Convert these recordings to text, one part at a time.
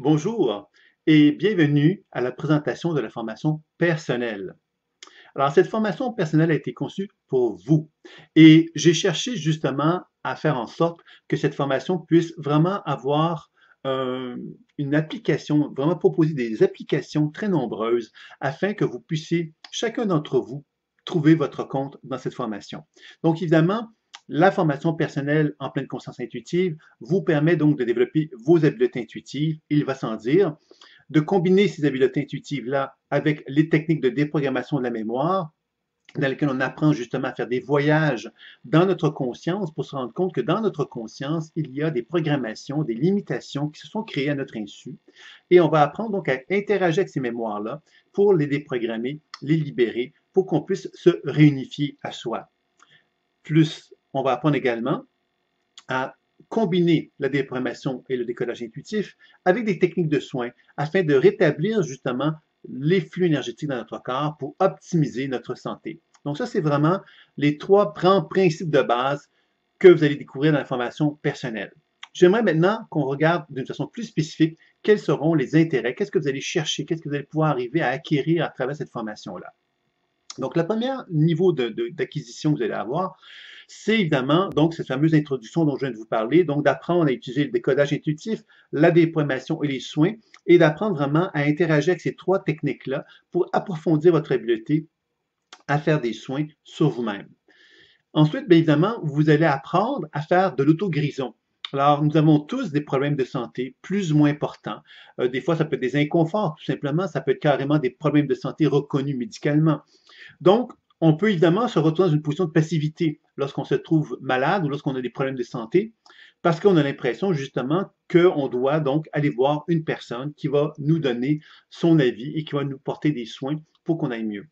Bonjour et bienvenue à la présentation de la formation personnelle. Alors, cette formation personnelle a été conçue pour vous et j'ai cherché justement à faire en sorte que cette formation puisse vraiment avoir euh, une application, vraiment proposer des applications très nombreuses afin que vous puissiez, chacun d'entre vous, trouver votre compte dans cette formation. Donc, évidemment, la formation personnelle en pleine conscience intuitive vous permet donc de développer vos habiletés intuitives, il va sans dire, de combiner ces habiletés intuitives-là avec les techniques de déprogrammation de la mémoire, dans lesquelles on apprend justement à faire des voyages dans notre conscience pour se rendre compte que dans notre conscience, il y a des programmations, des limitations qui se sont créées à notre insu. Et on va apprendre donc à interagir avec ces mémoires-là pour les déprogrammer, les libérer, pour qu'on puisse se réunifier à soi. Plus, on va apprendre également à combiner la déprogrammation et le décodage intuitif avec des techniques de soins afin de rétablir justement les flux énergétiques dans notre corps pour optimiser notre santé. Donc ça, c'est vraiment les trois grands principes de base que vous allez découvrir dans la formation personnelle. J'aimerais maintenant qu'on regarde d'une façon plus spécifique quels seront les intérêts, qu'est-ce que vous allez chercher, qu'est-ce que vous allez pouvoir arriver à acquérir à travers cette formation-là. Donc, le premier niveau d'acquisition que vous allez avoir, c'est évidemment donc cette fameuse introduction dont je viens de vous parler, donc d'apprendre à utiliser le décodage intuitif, la déprogrammation et les soins, et d'apprendre vraiment à interagir avec ces trois techniques-là pour approfondir votre habileté à faire des soins sur vous-même. Ensuite, bien évidemment, vous allez apprendre à faire de l'auto-guérison. Alors, nous avons tous des problèmes de santé plus ou moins importants. Des fois, ça peut être des inconforts, tout simplement. Ça peut être carrément des problèmes de santé reconnus médicalement. Donc, on peut évidemment se retrouver dans une position de passivité lorsqu'on se trouve malade ou lorsqu'on a des problèmes de santé, parce qu'on a l'impression justement qu'on doit donc aller voir une personne qui va nous donner son avis et qui va nous porter des soins pour qu'on aille mieux.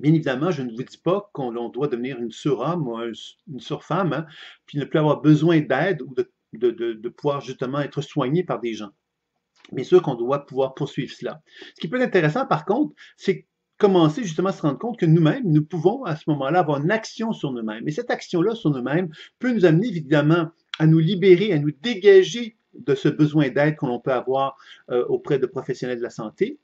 Bien évidemment, je ne vous dis pas qu'on doit devenir une surhomme ou une surfemme, hein, puis ne plus avoir besoin d'aide ou de pouvoir justement être soigné par des gens. Bien sûr qu'on doit pouvoir poursuivre cela. Ce qui peut être intéressant, par contre, c'est commencer justement à se rendre compte que nous-mêmes, nous pouvons à ce moment-là avoir une action sur nous-mêmes. Et cette action-là sur nous-mêmes peut nous amener évidemment à nous libérer, à nous dégager de ce besoin d'aide que l'on peut avoir auprès de professionnels de la santé.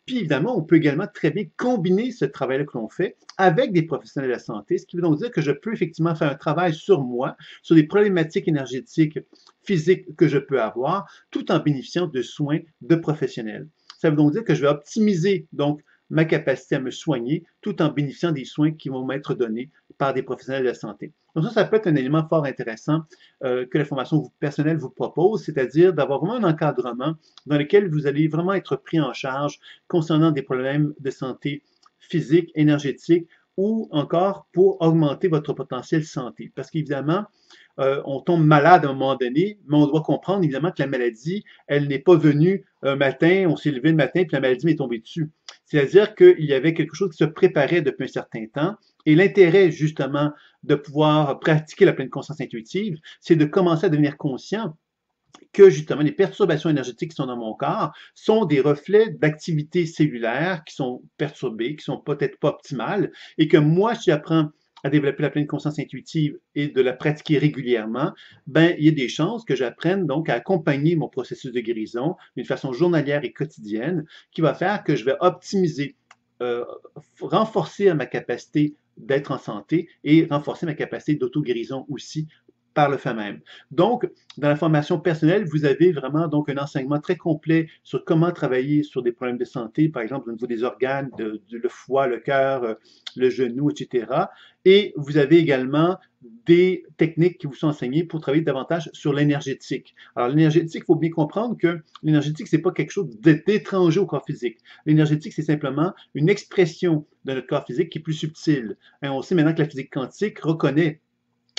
Puis évidemment, on peut également très bien combiner ce travail-là que l'on fait avec des professionnels de la santé, ce qui veut donc dire que je peux effectivement faire un travail sur moi, sur les problématiques énergétiques, physiques que je peux avoir, tout en bénéficiant de soins de professionnels. Ça veut donc dire que je vais optimiser donc ma capacité à me soigner tout en bénéficiant des soins qui vont m'être donnés par des professionnels de la santé. Donc ça peut être un élément fort intéressant que la formation personnelle vous propose, c'est-à-dire d'avoir vraiment un encadrement dans lequel vous allez vraiment être pris en charge concernant des problèmes de santé physique, énergétique ou encore pour augmenter votre potentiel santé. Parce qu'évidemment, on tombe malade à un moment donné, mais on doit comprendre évidemment que la maladie, elle n'est pas venue un matin, on s'est levé le matin, puis la maladie m'est tombée dessus. C'est-à-dire qu'il y avait quelque chose qui se préparait depuis un certain temps. Et l'intérêt, justement, de pouvoir pratiquer la pleine conscience intuitive, c'est de commencer à devenir conscient que justement les perturbations énergétiques qui sont dans mon corps sont des reflets d'activités cellulaires qui sont perturbées, qui sont peut-être pas optimales, et que moi, si j'apprends à développer la pleine conscience intuitive et de la pratiquer régulièrement, ben, il y a des chances que j'apprenne donc à accompagner mon processus de guérison d'une façon journalière et quotidienne, qui va faire que je vais optimiser, euh, renforcer ma capacité d'être en santé et renforcer ma capacité d'auto-guérison aussi par le fait même. Donc, dans la formation personnelle, vous avez vraiment donc un enseignement très complet sur comment travailler sur des problèmes de santé, par exemple au niveau des organes, le foie, le cœur, le genou, etc. Et vous avez également des techniques qui vous sont enseignées pour travailler davantage sur l'énergétique. Alors, l'énergétique, il faut bien comprendre que l'énergétique, c'est pas quelque chose d'étranger au corps physique. L'énergétique, c'est simplement une expression de notre corps physique qui est plus subtile. Et on sait maintenant que la physique quantique reconnaît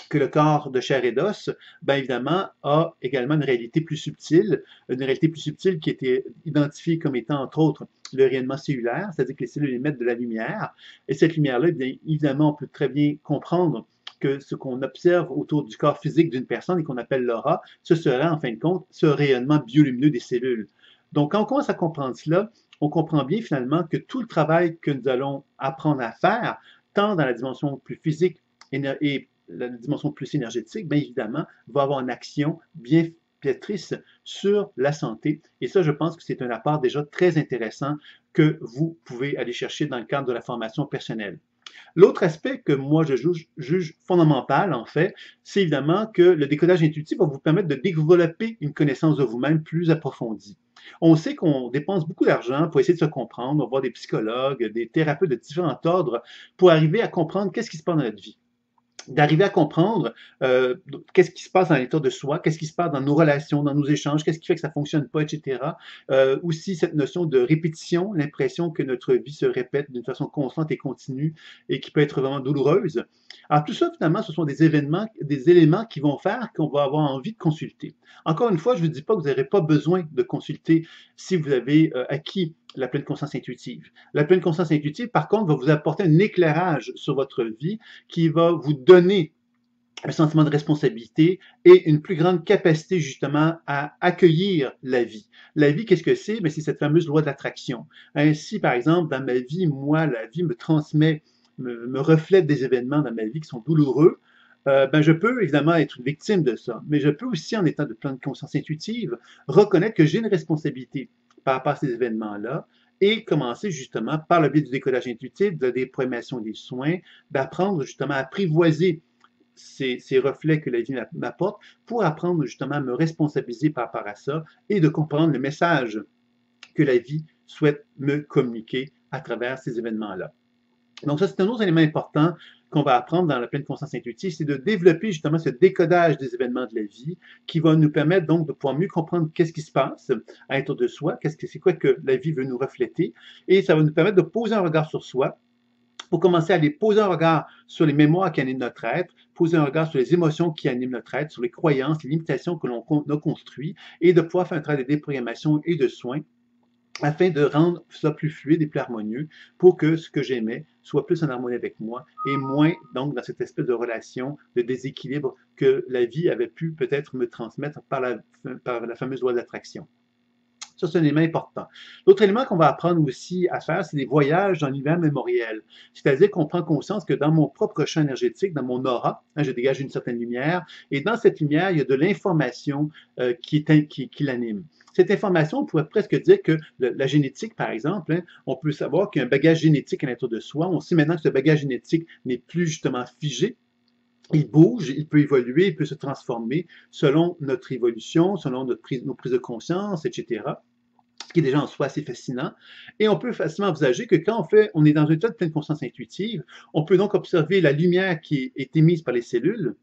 que le corps de chair et d'os, bien évidemment, a également une réalité plus subtile qui a été identifiée comme étant, entre autres, le rayonnement cellulaire, c'est-à-dire que les cellules émettent de la lumière. Et cette lumière-là, bien évidemment, on peut très bien comprendre que ce qu'on observe autour du corps physique d'une personne et qu'on appelle l'aura, ce serait, en fin de compte, ce rayonnement biolumineux des cellules. Donc, quand on commence à comprendre cela, on comprend bien finalement que tout le travail que nous allons apprendre à faire, tant dans la dimension plus physique et la dimension plus énergétique, bien évidemment, va avoir une action bien multiplicatrice sur la santé. Et ça, je pense que c'est un apport déjà très intéressant que vous pouvez aller chercher dans le cadre de la formation personnelle. L'autre aspect que moi je juge fondamental, en fait, c'est évidemment que le décodage intuitif va vous permettre de développer une connaissance de vous-même plus approfondie. On sait qu'on dépense beaucoup d'argent pour essayer de se comprendre, on va voir des psychologues, des thérapeutes de différents ordres pour arriver à comprendre qu'est-ce qui se passe dans notre vie, d'arriver à comprendre qu'est-ce qui se passe dans l'état de soi, qu'est-ce qui se passe dans nos relations, dans nos échanges, qu'est-ce qui fait que ça ne fonctionne pas, etc. Aussi cette notion de répétition, l'impression que notre vie se répète d'une façon constante et continue et qui peut être vraiment douloureuse. Alors tout ça, finalement, ce sont des éléments qui vont faire qu'on va avoir envie de consulter. Encore une fois, je ne vous dis pas que vous n'aurez pas besoin de consulter si vous avez acquis la pleine conscience intuitive. La pleine conscience intuitive, par contre, va vous apporter un éclairage sur votre vie qui va vous donner un sentiment de responsabilité et une plus grande capacité justement à accueillir la vie. La vie, qu'est-ce que c'est? C'est cette fameuse loi de l'attraction. Ainsi, par exemple, dans ma vie, moi, la vie me transmet, me reflète des événements dans ma vie qui sont douloureux. Je peux évidemment être une victime de ça, mais je peux aussi, en étant de pleine conscience intuitive, reconnaître que j'ai une responsabilité par rapport à ces événements-là et commencer justement, par le biais du décodage intuitif, de la déprogrammation des soins, d'apprendre justement à apprivoiser ces reflets que la vie m'apporte pour apprendre justement à me responsabiliser par rapport à ça et de comprendre le message que la vie souhaite me communiquer à travers ces événements-là. Donc ça, c'est un autre élément important qu'on va apprendre dans la pleine conscience intuitive, c'est de développer justement ce décodage des événements de la vie qui va nous permettre donc de pouvoir mieux comprendre qu'est-ce qui se passe à l'intérieur de soi, c'est quoi que la vie veut nous refléter, et ça va nous permettre de poser un regard sur soi, pour commencer à aller poser un regard sur les mémoires qui animent notre être, poser un regard sur les émotions qui animent notre être, sur les croyances, les limitations que l'on a construites, et de pouvoir faire un travail de déprogrammation et de soins afin de rendre ça plus fluide et plus harmonieux pour que ce que j'aimais soit plus en harmonie avec moi et moins donc dans cette espèce de relation de déséquilibre que la vie avait pu peut-être me transmettre par la fameuse loi d'attraction. Ça, c'est un élément important. L'autre élément qu'on va apprendre aussi à faire, c'est des voyages dans l'univers mémoriel. C'est-à-dire qu'on prend conscience que dans mon propre champ énergétique, dans mon aura, je dégage une certaine lumière, et dans cette lumière, il y a de l'information qui l'anime. Cette information, on pourrait presque dire que la génétique, par exemple, on peut savoir qu'il y a un bagage génétique à l'intérieur de soi. On sait maintenant que ce bagage génétique n'est plus justement figé. Il bouge, il peut évoluer, il peut se transformer selon notre évolution, selon nos prises de conscience, etc., ce qui est déjà en soi assez fascinant. Et on peut facilement envisager que quand on est dans un état de pleine conscience intuitive, on peut donc observer la lumière qui est émise par les cellules.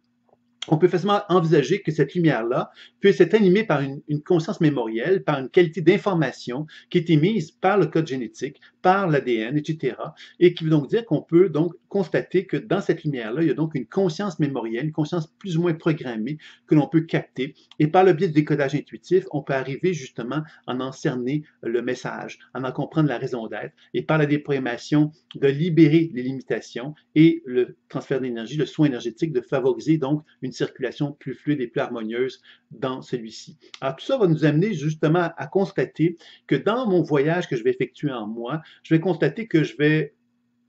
On peut facilement envisager que cette lumière-là puisse être animée par une conscience mémorielle, par une qualité d'information qui est émise par le code génétique, par l'ADN, etc. Et qui veut donc dire qu'on peut donc constater que dans cette lumière-là, il y a donc une conscience mémorielle, une conscience plus ou moins programmée que l'on peut capter. Et par le biais du décodage intuitif, on peut arriver justement à en cerner le message, à en comprendre la raison d'être, et par la déprogrammation, de libérer les limitations et le transfert d'énergie, le soin énergétique, de favoriser donc une circulation plus fluide et plus harmonieuse dans celui-ci. Alors tout ça va nous amener justement à constater que dans mon voyage que je vais effectuer en moi, je vais constater que je vais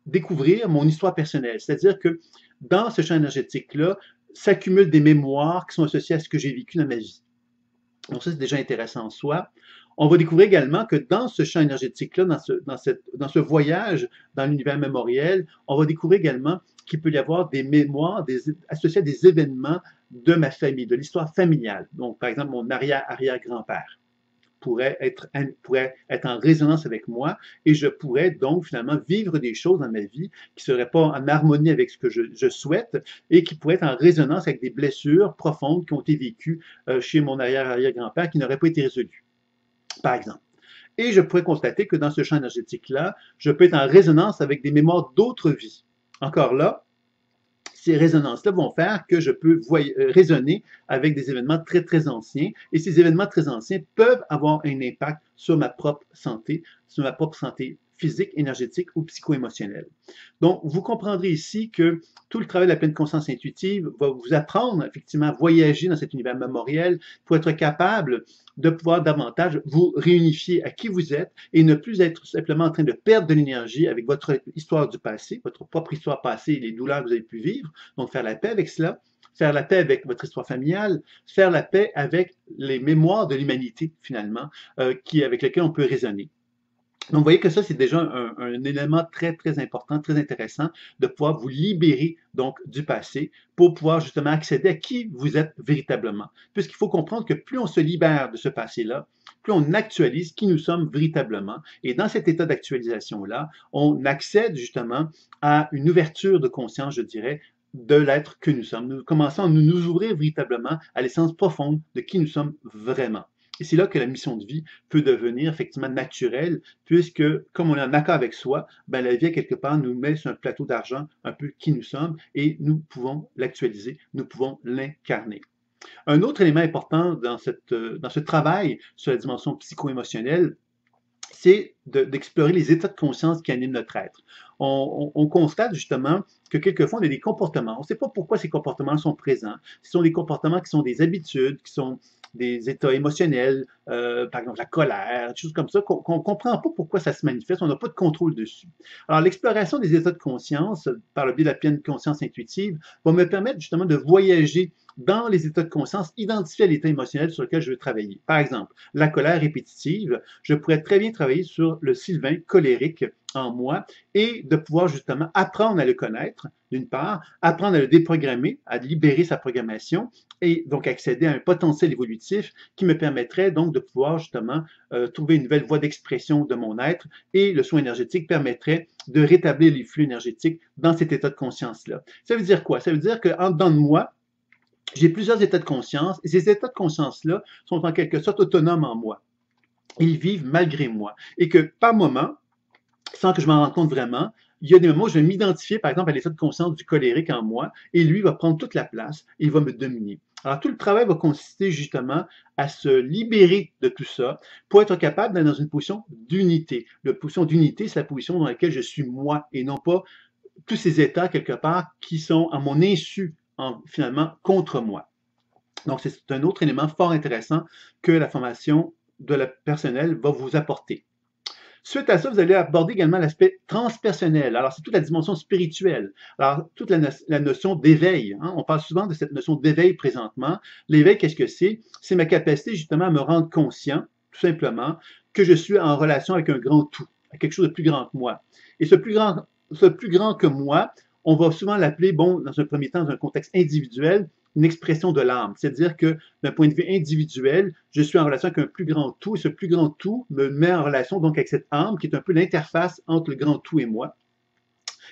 découvrir mon histoire personnelle. C'est-à-dire que dans ce champ énergétique-là, s'accumulent des mémoires qui sont associées à ce que j'ai vécu dans ma vie. Donc ça, c'est déjà intéressant en soi. On va découvrir également que dans ce champ énergétique-là, dans ce voyage dans l'univers mémoriel, on va découvrir également qu'il peut y avoir des mémoires associées à des événements de ma famille, de l'histoire familiale. Donc, par exemple, mon arrière-arrière-grand-père pourrait être en résonance avec moi et je pourrais donc finalement vivre des choses dans ma vie qui ne seraient pas en harmonie avec ce que je souhaite et qui pourraient être en résonance avec des blessures profondes qui ont été vécues chez mon arrière-arrière-grand-père qui n'auraient pas été résolues, par exemple. Et je pourrais constater que dans ce champ énergétique-là, je peux être en résonance avec des mémoires d'autres vies. Encore là, ces résonances-là vont faire que je peux raisonner avec des événements très, très anciens. Et ces événements très anciens peuvent avoir un impact sur ma propre santé physique, énergétique ou psycho-émotionnelle. Donc, vous comprendrez ici que tout le travail de la pleine conscience intuitive va vous apprendre effectivement à voyager dans cet univers mémoriel pour être capable de pouvoir davantage vous réunifier à qui vous êtes et ne plus être simplement en train de perdre de l'énergie avec votre histoire du passé, votre propre histoire passée et les douleurs que vous avez pu vivre. Donc, faire la paix avec cela, faire la paix avec votre histoire familiale, faire la paix avec les mémoires de l'humanité, finalement, avec lesquelles on peut raisonner. Donc, vous voyez que ça, c'est déjà un élément très, très important, très intéressant de pouvoir vous libérer donc du passé pour pouvoir justement accéder à qui vous êtes véritablement. Puisqu'il faut comprendre que plus on se libère de ce passé-là, plus on actualise qui nous sommes véritablement. Et dans cet état d'actualisation-là, on accède justement à une ouverture de conscience, je dirais, de l'être que nous sommes. Nous commençons à nous ouvrir véritablement à l'essence profonde de qui nous sommes vraiment. Et c'est là que la mission de vie peut devenir effectivement naturelle, puisque, comme on est en accord avec soi, ben, la vie, quelque part, nous met sur un plateau d'argent un peu qui nous sommes et nous pouvons l'actualiser, nous pouvons l'incarner. Un autre élément important dans ce travail sur la dimension psycho-émotionnelle, c'est d'explorer les états de conscience qui animent notre être. On constate justement que quelquefois on a des comportements, on ne sait pas pourquoi ces comportements sont présents, ce sont des comportements qui sont des habitudes, qui sont des états émotionnels, par exemple la colère, des choses comme ça, qu'on ne comprend pas pourquoi ça se manifeste, on n'a pas de contrôle dessus. Alors l'exploration des états de conscience, par le biais de la pleine conscience intuitive, va me permettre justement de voyager dans les états de conscience, identifier l'état émotionnel sur lequel je veux travailler. Par exemple, la colère répétitive, je pourrais très bien travailler sur le Sylvain colérique en moi et de pouvoir justement apprendre à le connaître, d'une part, apprendre à le déprogrammer, à libérer sa programmation et donc accéder à un potentiel évolutif qui me permettrait donc de pouvoir justement trouver une nouvelle voie d'expression de mon être et le soin énergétique permettrait de rétablir les flux énergétiques dans cet état de conscience-là. Ça veut dire quoi? Ça veut dire qu'en dedans de moi, j'ai plusieurs états de conscience et ces états de conscience-là sont en quelque sorte autonomes en moi. Ils vivent malgré moi et que par moment, sans que je m'en rende compte vraiment, il y a des moments où je vais m'identifier, par exemple, à l'état de conscience du colérique en moi, et lui va prendre toute la place et il va me dominer. Alors, tout le travail va consister justement à se libérer de tout ça pour être capable d'être dans une position d'unité. La position d'unité, c'est la position dans laquelle je suis moi et non pas tous ces états, quelque part, qui sont à mon insu, finalement, contre moi. Donc, c'est un autre élément fort intéressant que la formation de la personnelle va vous apporter. Suite à ça, vous allez aborder également l'aspect transpersonnel. Alors, c'est toute la dimension spirituelle. Alors, toute la notion d'éveil. Hein? On parle souvent de cette notion d'éveil présentement. L'éveil, qu'est-ce que c'est? C'est ma capacité justement à me rendre conscient, tout simplement, que je suis en relation avec un grand tout, avec quelque chose de plus grand que moi. Et ce plus grand que moi, on va souvent l'appeler, bon, dans un premier temps, dans un contexte individuel, une expression de l'âme. C'est-à-dire que d'un point de vue individuel, je suis en relation avec un plus grand tout et ce plus grand tout me met en relation donc avec cette âme qui est un peu l'interface entre le grand tout et moi.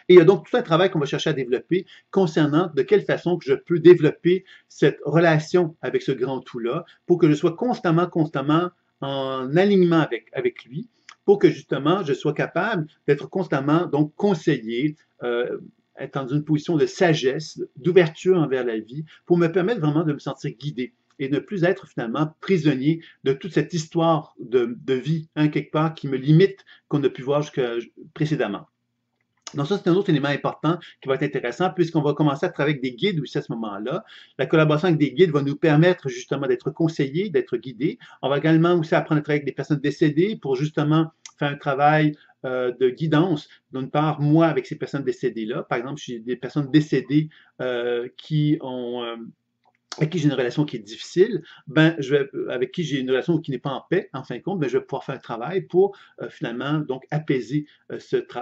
Et il y a donc tout un travail qu'on va chercher à développer concernant de quelle façon que je peux développer cette relation avec ce grand tout-là pour que je sois constamment en alignement avec lui, pour que justement je sois capable d'être constamment donc conseillé, être dans une position de sagesse, d'ouverture envers la vie, pour me permettre vraiment de me sentir guidé et ne plus être finalement prisonnier de toute cette histoire de vie, hein, quelque part, qui me limite, qu'on a pu voir précédemment. Donc ça, c'est un autre élément important qui va être intéressant puisqu'on va commencer à travailler avec des guides aussi à ce moment-là. La collaboration avec des guides va nous permettre justement d'être conseillés, d'être guidés. On va également aussi apprendre à travailler avec des personnes décédées pour justement faire un travail de guidance. D'une part, moi, avec ces personnes décédées-là, par exemple, j'ai des personnes décédées avec qui j'ai une relation qui est difficile, avec qui j'ai une relation qui n'est pas en paix, en fin de compte, je vais pouvoir faire un travail pour finalement donc apaiser cette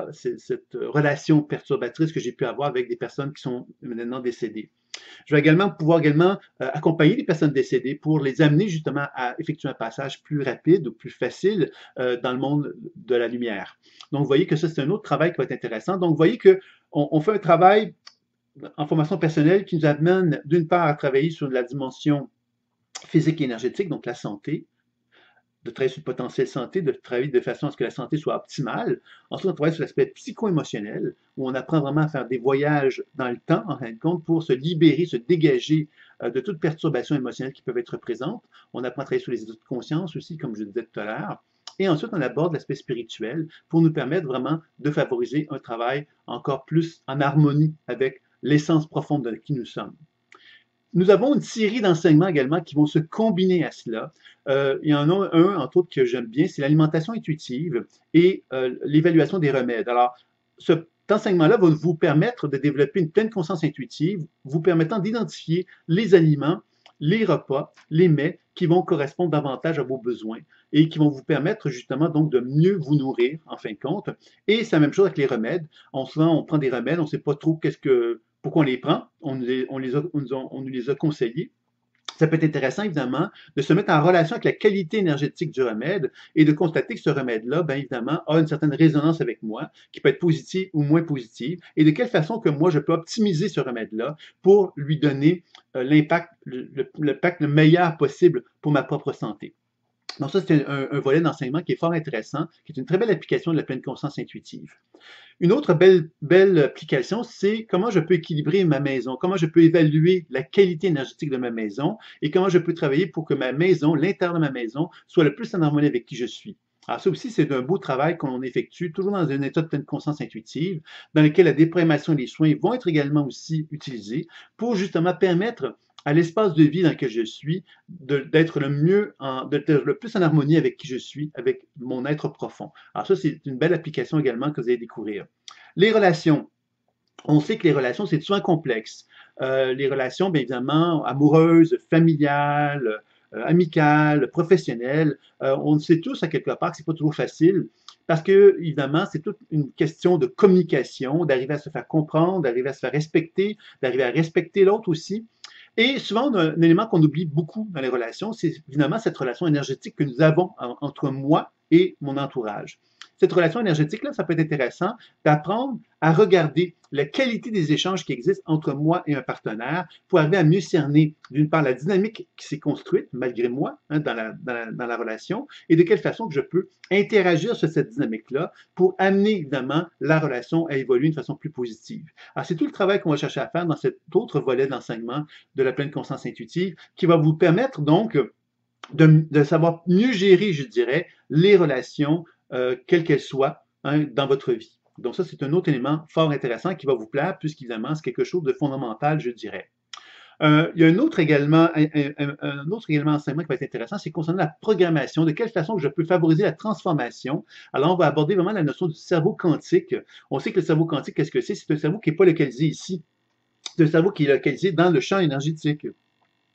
relation perturbatrice que j'ai pu avoir avec des personnes qui sont maintenant décédées. Je vais également pouvoir accompagner les personnes décédées pour les amener justement à effectuer un passage plus rapide ou plus facile dans le monde de la lumière. Donc, vous voyez que ça, c'est un autre travail qui va être intéressant. Donc, vous voyez qu'on fait un travail en formation personnelle qui nous amène d'une part à travailler sur la dimension physique et énergétique, donc la santé, de travailler sur le potentiel santé, de travailler de façon à ce que la santé soit optimale. Ensuite, on travaille sur l'aspect psycho-émotionnel, où on apprend vraiment à faire des voyages dans le temps, en fin de compte, pour se libérer, se dégager de toute perturbation émotionnelle qui peuvent être présentes. On apprend à travailler sur les états de conscience aussi, comme je le disais tout à l'heure. Et ensuite, on aborde l'aspect spirituel pour nous permettre vraiment de favoriser un travail encore plus en harmonie avec l'essence profonde de qui nous sommes. Nous avons une série d'enseignements également qui vont se combiner à cela. Il y en a un, entre autres, que j'aime bien, c'est l'alimentation intuitive et l'évaluation des remèdes. Alors, cet enseignement-là va vous permettre de développer une pleine conscience intuitive, vous permettant d'identifier les aliments, les repas, les mets qui vont correspondre davantage à vos besoins et qui vont vous permettre justement donc de mieux vous nourrir en fin de compte. Et c'est la même chose avec les remèdes. Souvent, on prend des remèdes, on ne sait pas trop pourquoi on les prend, on nous les a conseillés. Ça peut être intéressant, évidemment, de se mettre en relation avec la qualité énergétique du remède et de constater que ce remède-là, bien évidemment, a une certaine résonance avec moi, qui peut être positive ou moins positive, et de quelle façon que moi, je peux optimiser ce remède-là pour lui donner l'impact, le meilleur possible pour ma propre santé. Donc ça, c'est un volet d'enseignement qui est fort intéressant, qui est une très belle application de la pleine conscience intuitive. Une autre belle application, c'est comment je peux équilibrer ma maison, comment je peux évaluer la qualité énergétique de ma maison et comment je peux travailler pour que ma maison, l'intérieur de ma maison, soit le plus en harmonie avec qui je suis. Alors ça aussi, c'est un beau travail qu'on effectue, toujours dans un état de pleine conscience intuitive, dans lequel la déprogrammation et les soins vont être également aussi utilisés pour justement permettre à l'espace de vie dans lequel je suis, d'être le plus en harmonie avec qui je suis, avec mon être profond. Alors ça, c'est une belle application également que vous allez découvrir. Les relations. On sait que les relations, c'est souvent complexe. Les relations, bien évidemment, amoureuses, familiales, amicales, professionnelles, on le sait tous à quelque part que c'est pas toujours facile. Parce que, évidemment, c'est toute une question de communication, d'arriver à se faire comprendre, d'arriver à se faire respecter, d'arriver à respecter l'autre aussi. Et souvent, un élément qu'on oublie beaucoup dans les relations, c'est évidemment cette relation énergétique que nous avons entre moi et mon entourage. Cette relation énergétique-là, ça peut être intéressant d'apprendre à regarder la qualité des échanges qui existent entre moi et un partenaire pour arriver à mieux cerner, d'une part, la dynamique qui s'est construite, malgré moi, dans la relation, et de quelle façon que je peux interagir sur cette dynamique-là pour amener, évidemment, la relation à évoluer d'une façon plus positive. Alors, c'est tout le travail qu'on va chercher à faire dans cet autre volet d'enseignement de la pleine conscience intuitive qui va vous permettre, donc, de savoir mieux gérer, je dirais, les relations, quelles qu'elles soient, dans votre vie. Donc ça, c'est un autre élément fort intéressant qui va vous plaire, puisqu'évidemment, c'est quelque chose de fondamental, je dirais. Il y a un autre également enseignement qui va être intéressant, c'est concernant la programmation, de quelle façon je peux favoriser la transformation. Alors, on va aborder vraiment la notion du cerveau quantique. On sait que le cerveau quantique, qu'est-ce que c'est? C'est un cerveau qui n'est pas localisé ici. C'est un cerveau qui est localisé dans le champ énergétique.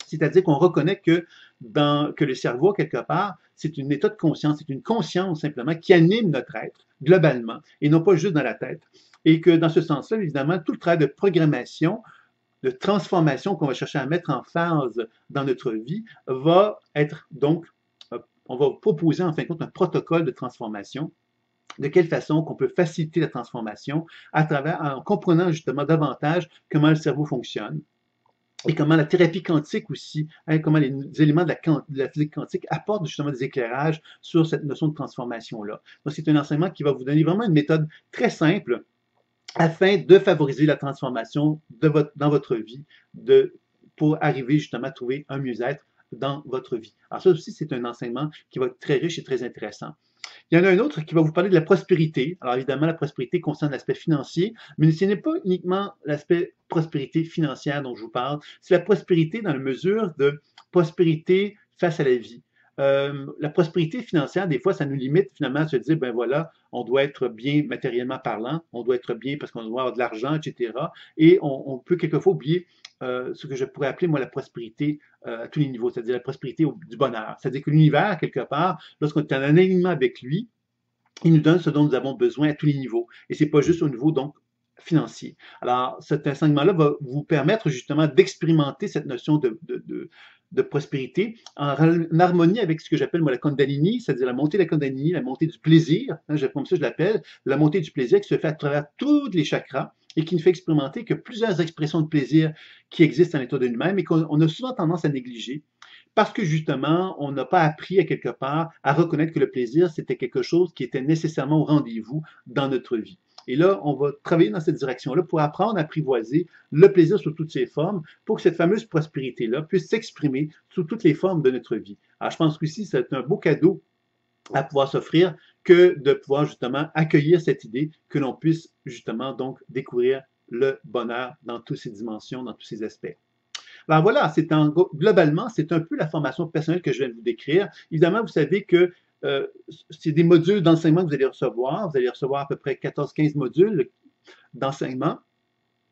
C'est-à-dire qu'on reconnaît que le cerveau, quelque part, c'est un état de conscience, c'est une conscience simplement qui anime notre être globalement et non pas juste dans la tête. Et que dans ce sens-là, évidemment, tout le travail de programmation, de transformation qu'on va chercher à mettre en phase dans notre vie va être donc, on va proposer en fin de compte un protocole de transformation. De quelle façon qu'on peut faciliter la transformation en comprenant justement davantage comment le cerveau fonctionne et comment la thérapie quantique aussi, comment les éléments de la physique quantique apportent justement des éclairages sur cette notion de transformation-là. Donc, c'est un enseignement qui va vous donner vraiment une méthode très simple afin de favoriser la transformation dans votre vie pour arriver justement à trouver un mieux-être dans votre vie. Alors ça aussi, c'est un enseignement qui va être très riche et très intéressant. Il y en a un autre qui va vous parler de la prospérité. Alors évidemment, la prospérité concerne l'aspect financier, mais ce n'est pas uniquement l'aspect prospérité financière dont je vous parle, c'est la prospérité dans la mesure de prospérité face à la vie. La prospérité financière, des fois, ça nous limite finalement à se dire, ben voilà, on doit être bien matériellement parlant, on doit être bien parce qu'on doit avoir de l'argent, etc. Et on peut quelquefois oublier ce que je pourrais appeler, moi, la prospérité à tous les niveaux, c'est-à-dire la prospérité du bonheur. C'est-à-dire que l'univers, quelque part, lorsqu'on est en alignement avec lui, il nous donne ce dont nous avons besoin à tous les niveaux. Et c'est pas juste au niveau, donc, financier. Alors, cet enseignement-là va vous permettre justement d'expérimenter cette notion de prospérité en harmonie avec ce que j'appelle moi la Kundalini, c'est-à-dire la montée de la Kundalini, la montée du plaisir, comme ça je l'appelle, la montée du plaisir qui se fait à travers tous les chakras et qui nous fait expérimenter que plusieurs expressions de plaisir qui existent à l'intérieur de nous-mêmes et qu'on a souvent tendance à négliger parce que justement, on n'a pas appris à quelque part à reconnaître que le plaisir, c'était quelque chose qui était nécessairement au rendez-vous dans notre vie. Et là, on va travailler dans cette direction-là pour apprendre à apprivoiser le plaisir sous toutes ses formes pour que cette fameuse prospérité-là puisse s'exprimer sous toutes les formes de notre vie. Alors, je pense qu'ici, c'est un beau cadeau à pouvoir s'offrir que de pouvoir justement accueillir cette idée que l'on puisse justement donc découvrir le bonheur dans toutes ses dimensions, dans tous ses aspects. Alors voilà, globalement, c'est un peu la formation personnelle que je viens de vous décrire. Évidemment, vous savez que c'est des modules d'enseignement que vous allez recevoir. Vous allez recevoir à peu près 14-15 modules d'enseignement.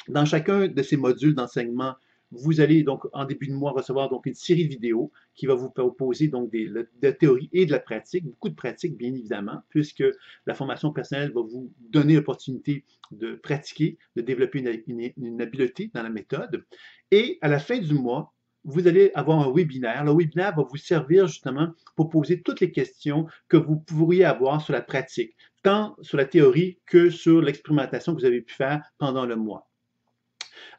Dans chacun de ces modules d'enseignement, vous allez donc en début de mois recevoir donc une série de vidéos qui va vous proposer donc de la théorie et de la pratique, beaucoup de pratique bien évidemment, puisque la formation personnelle va vous donner l'opportunité de pratiquer, de développer une habileté dans la méthode. Et à la fin du mois, vous allez avoir un webinaire. Le webinaire va vous servir justement pour poser toutes les questions que vous pourriez avoir sur la pratique, tant sur la théorie que sur l'expérimentation que vous avez pu faire pendant le mois.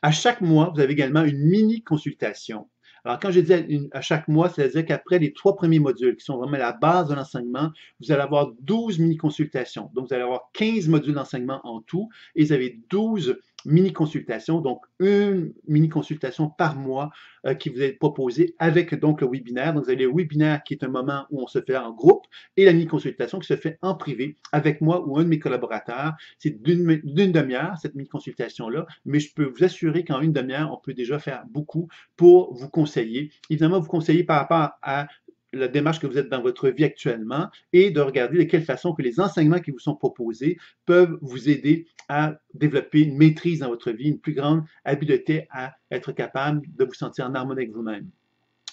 À chaque mois, vous avez également une mini-consultation. Alors, quand je dis à chaque mois, c'est-à-dire qu'après les 3 premiers modules, qui sont vraiment la base de l'enseignement, vous allez avoir 12 mini-consultations. Donc, vous allez avoir 15 modules d'enseignement en tout, et vous avez 12 mini-consultations, donc une mini-consultation par mois qui vous est proposée avec donc le webinaire. Donc, vous avez le webinaire qui est un moment où on se fait en groupe, et la mini-consultation qui se fait en privé avec moi ou un de mes collaborateurs. C'est d'une demi-heure, cette mini-consultation-là, mais je peux vous assurer qu'en une demi-heure, on peut déjà faire beaucoup pour vous conseiller. Évidemment, vous conseiller par rapport à la démarche que vous êtes dans votre vie actuellement et de regarder de quelle façon que les enseignements qui vous sont proposés peuvent vous aider à développer une maîtrise dans votre vie, une plus grande habileté à être capable de vous sentir en harmonie avec vous-même.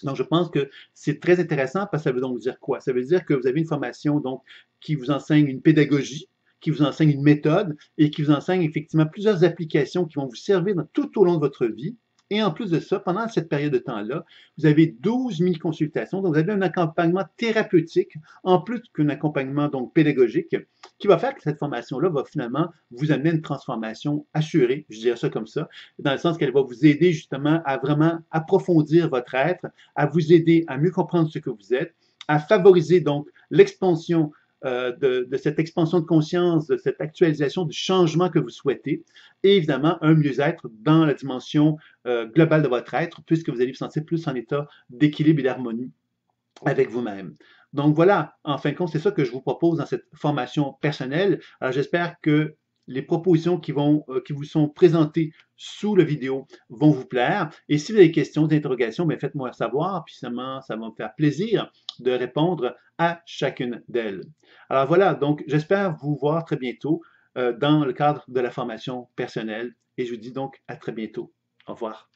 Donc, je pense que c'est très intéressant parce que ça veut donc dire quoi? Ça veut dire que vous avez une formation donc, qui vous enseigne une pédagogie, qui vous enseigne une méthode et qui vous enseigne effectivement plusieurs applications qui vont vous servir tout au long de votre vie. Et en plus de ça, pendant cette période de temps-là, vous avez 12 000 consultations. Donc, vous avez un accompagnement thérapeutique en plus qu'un accompagnement donc pédagogique qui va faire que cette formation-là va finalement vous amener à une transformation assurée, je dirais ça comme ça, dans le sens qu'elle va vous aider justement à vraiment approfondir votre être, à vous aider à mieux comprendre ce que vous êtes, à favoriser donc l'expansion de cette expansion de conscience, de cette actualisation du changement que vous souhaitez, et évidemment un mieux-être dans la dimension globale de votre être, puisque vous allez vous sentir plus en état d'équilibre et d'harmonie avec vous-même. Donc voilà, en fin de compte, c'est ça que je vous propose dans cette formation personnelle. Alors j'espère que les propositions qui vous sont présentées sous la vidéo vont vous plaire. Et si vous avez des questions, des interrogations, bien faites-moi savoir, puis ça va me faire plaisir de répondre à chacune d'elles. Alors voilà, donc j'espère vous voir très bientôt dans le cadre de la formation personnelle et je vous dis donc à très bientôt. Au revoir.